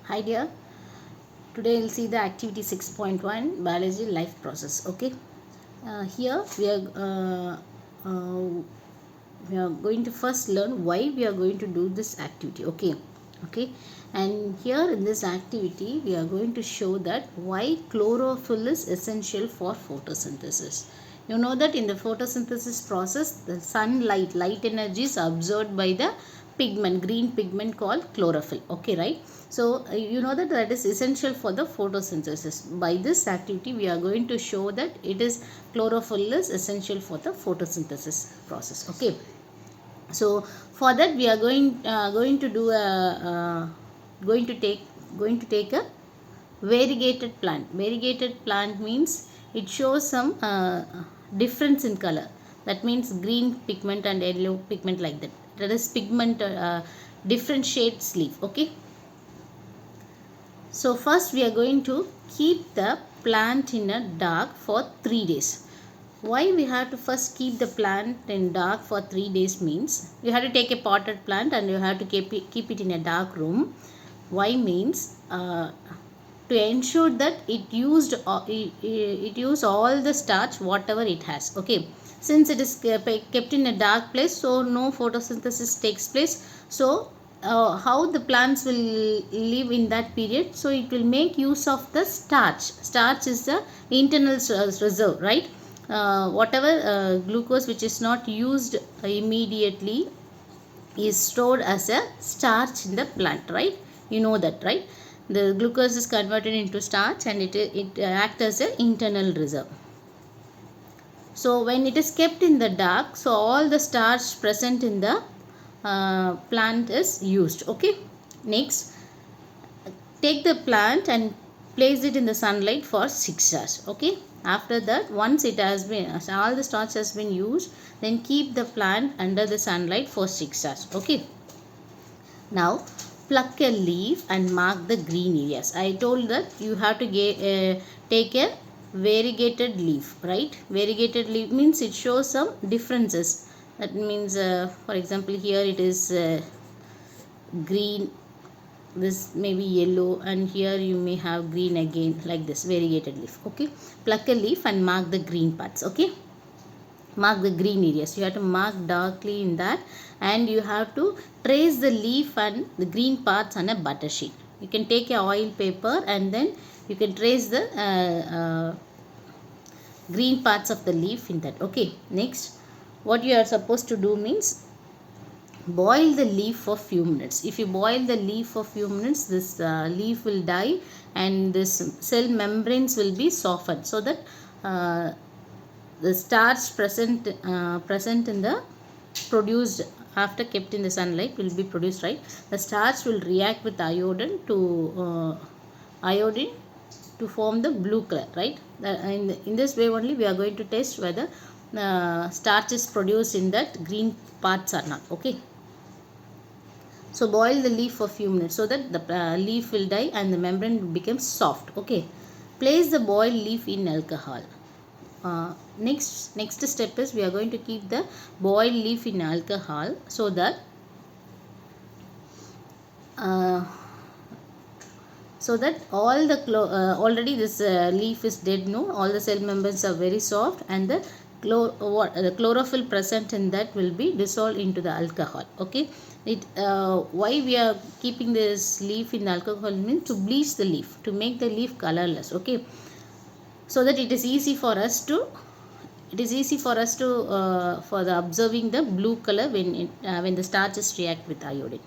Hi dear, today we'll see the activity 6.1 biology life process. Okay, here we are going to first learn why we are going to do this activity. Okay, and here in this activity we are going to show that why chlorophyll is essential for photosynthesis. You know that in the photosynthesis process the sunlight light energy is absorbed by the green pigment called chlorophyll. Okay, right? So you know that is essential for the photosynthesis. By this activity we are going to show that it is chlorophyll is essential for the photosynthesis process. Okay, so for that we are going to do a going to take a variegated plant. Variegated plant means it shows some difference in color. That means green pigment and yellow pigment, like that. That is pigment different shades leaf. Okay, so first we are going to keep the plant in a dark for 3 days. Why we have to first keep the plant in dark for 3 days means you have to take a potted plant and you have to keep it in a dark room. Why means to ensure that it use all the starch whatever it has. Okay, since it is kept in a dark place, so no photosynthesis takes place. So how the plants will live in that period, so it will make use of the starch is the internal reserve, right? Whatever glucose which is not used immediately is stored as a starch in the plant, right? You know that, right? The glucose is converted into starch and it acts as an internal reserve. So when it is kept in the dark, so all the starch present in the plant is used. Okay, next take the plant and place it in the sunlight for 6 hours. Okay, after that, once it has been all the starch has been used, then keep the plant under the sunlight for 6 hours. Okay, now pluck a leaf and mark the green areas. I told that you have to take a variegated leaf, right? Variegated leaf means it shows some differences. That means for example here it is green, this may be yellow, and here you may have green again, like this variegated leaf. Okay, pluck a leaf and mark the green parts. Okay, mark the green areas. You have to mark darkly in that, and you have to trace the leaf and the green parts on a butter sheet. You can take a oil paper and then you can trace the green parts of the leaf in that. Okay, next what you are supposed to do means boil the leaf for few minutes. If you boil the leaf for few minutes, this leaf will die and this cell membranes will be softened, so that the starch present in the produced after kept in the sunlight will be produced, right? The starch will react with iodine to form the blue color, right? In this way only we are going to test whether starch is produced in that green parts or not. Okay, so boil the leaf for few minutes so that the leaf will die and the membrane will become soft. Okay, place the boiled leaf in alcohol. Next step is we are going to keep the boiled leaf in alcohol so that uh, all the already this leaf is dead, no, all the cell membranes are very soft, and the the chlorophyll present in that will be dissolved into the alcohol. Okay, why we are keeping this leaf in alcohol means to bleach the leaf, to make the leaf colorless. Okay, so that it is easy for us to for the observing the blue color when the starches react with iodine.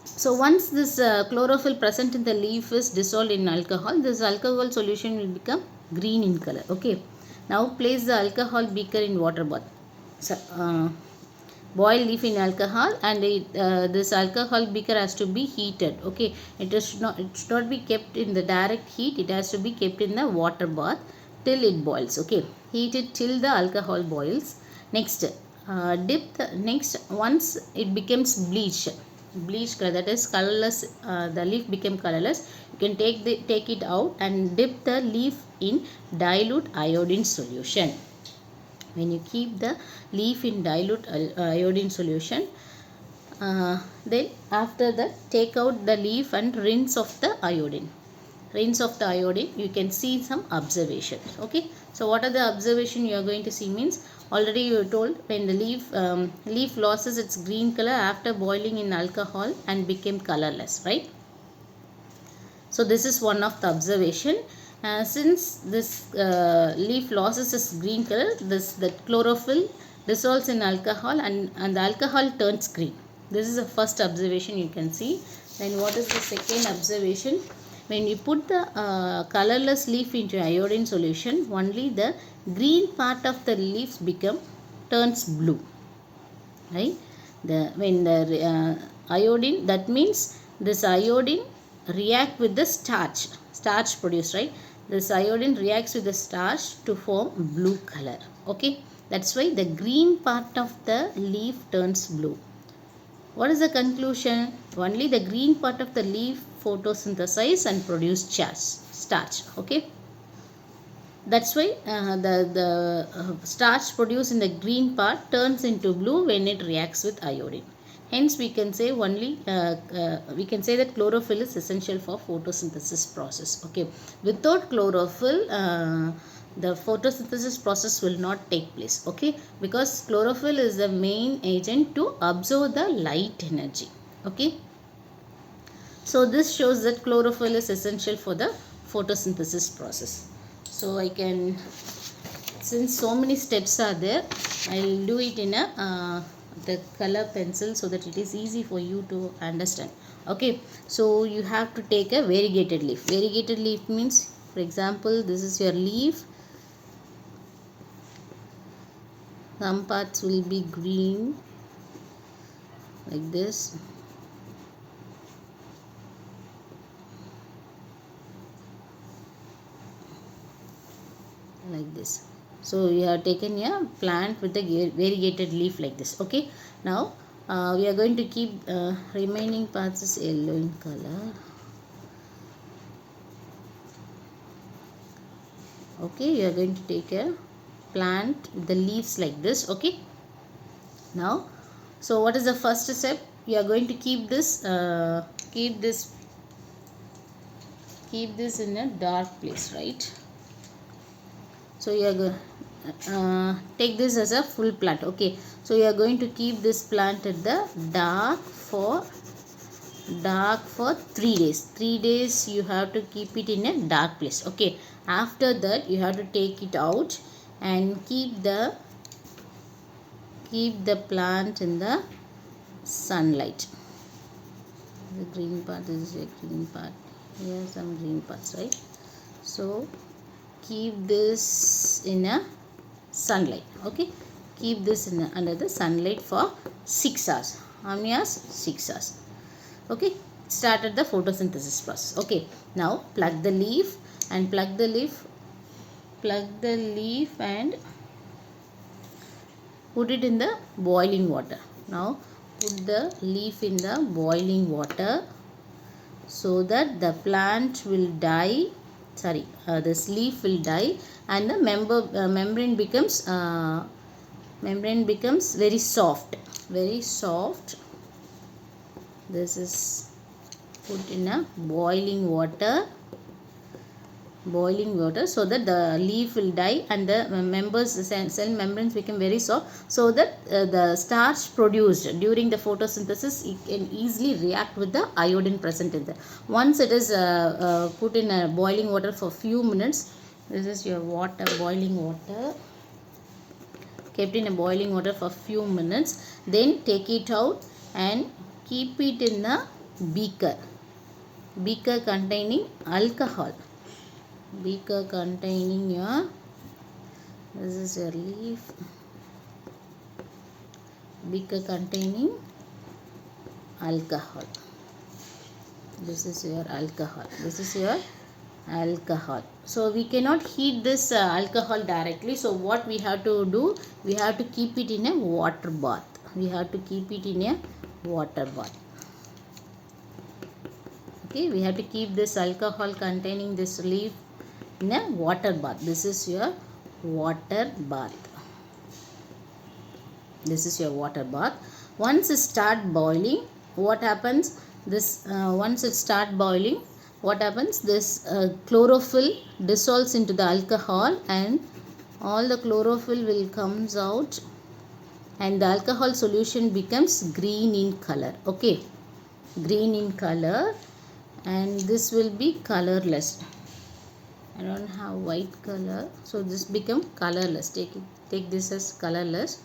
So once this chlorophyll present in the leaf is dissolved in alcohol, this alcohol solution will become green in color. Okay, now place the alcohol beaker in water bath. So, boil leaf in alcohol, and this alcohol beaker has to be heated. Okay, it should not be kept in the direct heat. It has to be kept in the water bath till it boils. Okay, heat it till the alcohol boils. Next, next once it becomes bleached color, that is colorless, the leaf became colorless, you can take it out and dip the leaf in dilute iodine solution. When you keep the leaf in dilute iodine solution, Then after that, take out the leaf and rinse off the iodine. Rinse of the iodine, you can see some observations. Okay, so what are the observation you are going to see means, already you told when the leaf loses its green color after boiling in alcohol and became colorless, right? So this is one of the observation. Since this leaf loses its green color, the chlorophyll dissolves in alcohol and the alcohol turns green. This is the first observation you can see. Then what is the second observation? When you put the colorless leaf into iodine solution, only the green part of the leaves turns blue, right? When the iodine, that means this iodine react with the starch produced, right? This iodine reacts with the starch to form blue color. Okay, that's why the green part of the leaf turns blue. What is the conclusion? Only the green part of the leaf photosynthesize and produce starch. Okay, that's why the starch produced in the green part turns into blue when it reacts with iodine. Hence we can say that chlorophyll is essential for photosynthesis process. Okay, without chlorophyll the photosynthesis process will not take place. Okay, because chlorophyll is the main agent to absorb the light energy. Okay, so this shows that chlorophyll is essential for the photosynthesis process. So I can, since so many steps are there, I'll do it in a the color pencil so that it is easy for you to understand. Okay, so you have to take a variegated leaf. Variegated leaf means, for example, this is your leaf. Some parts will be green like this. Like this. So we have taken a plant with a variegated leaf like this. Okay, now we are going to keep remaining parts is yellow in color. Okay, you are going to take a plant with the leaves like this. Okay, now so what is the first step? You are going to keep this in a dark place, right? So you are going take this as a full plant. Okay, so you are going to keep this plant at the dark for 3 days. 3 days you have to keep it in a dark place. Okay, after that you have to take it out and keep the plant in the sunlight. The green part, this is a green part, here are some green parts, right? So keep this in a sunlight. Okay, keep this under the sunlight for 6 hours. How many hours? 6 hours. Okay, started the photosynthesis process. Okay, now plug the leaf and put it in the boiling water. Now put the leaf in the boiling water so that the plant will die. This leaf will die and the membrane becomes very soft. This is put in a boiling water so that the leaf will die and the cell membranes become very soft, so that the starch produced during the photosynthesis, it can easily react with the iodine present in there. Once it is put in a boiling water for few minutes, this is your boiling water, kept in a boiling water for few minutes, then take it out and keep it in a beaker containing alcohol. Beaker containing this is your leaf. Beaker containing alcohol. This is your alcohol. So we cannot heat this alcohol directly. So what we have to do, we have to keep it in a water bath. Okay, we have to keep this alcohol containing this leaf in a water bath. This is your water bath. Once it start boiling, what happens? Once it start boiling, what happens? This chlorophyll dissolves into the alcohol, and all the chlorophyll will comes out, and the alcohol solution becomes green in color. Okay, green in color, and this will be colorless. I don't have white color, so this become colorless. Take this as colorless.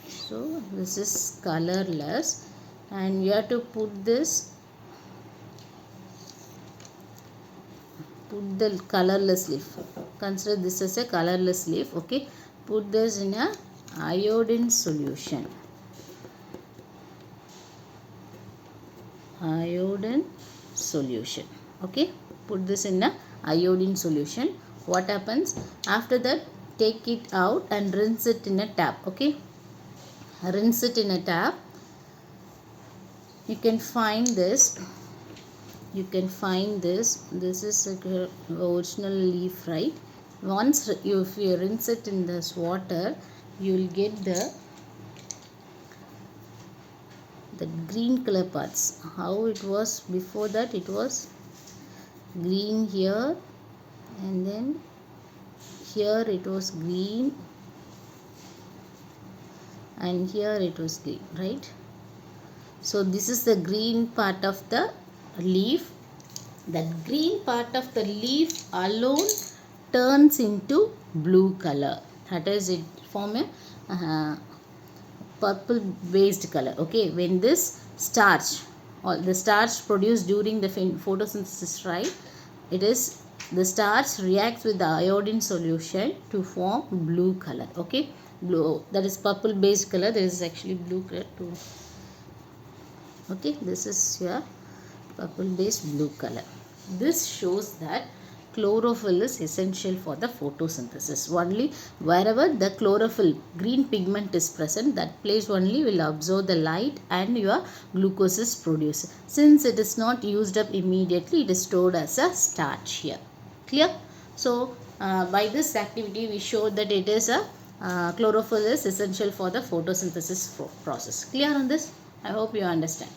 So this is colorless, and you have to put the colorless leaf. Consider this as a colorless leaf. Okay, put this in a iodine solution. Iodine solution. Okay, put this in a iodine solution. What happens after that? Take it out and rinse it in a tap. Okay, rinse it in a tap. You can find this. This is a original leaf, right? Once if you rinse it in this water, you will get the green color parts. How it was before that? It was green here, and then here it was green, and here it was green, right? So this is the green part of the leaf. That green part of the leaf alone turns into blue color. That is, it form a purple based color. Okay, when this starch, or the starch produced during the photosynthesis, right, it is the starch reacts with the iodine solution to form blue color. Okay, blue, that is purple based color. There is actually blue color too. Okay, this is your purple based blue color. This shows that chlorophyll is essential for the photosynthesis. Only wherever the chlorophyll green pigment is present, that place only will absorb the light and your glucose is produced. Since it is not used up immediately, it is stored as a starch here. Clear? So by this activity we showed that it is a chlorophyll is essential for the photosynthesis process. Clear on this? I hope you understand.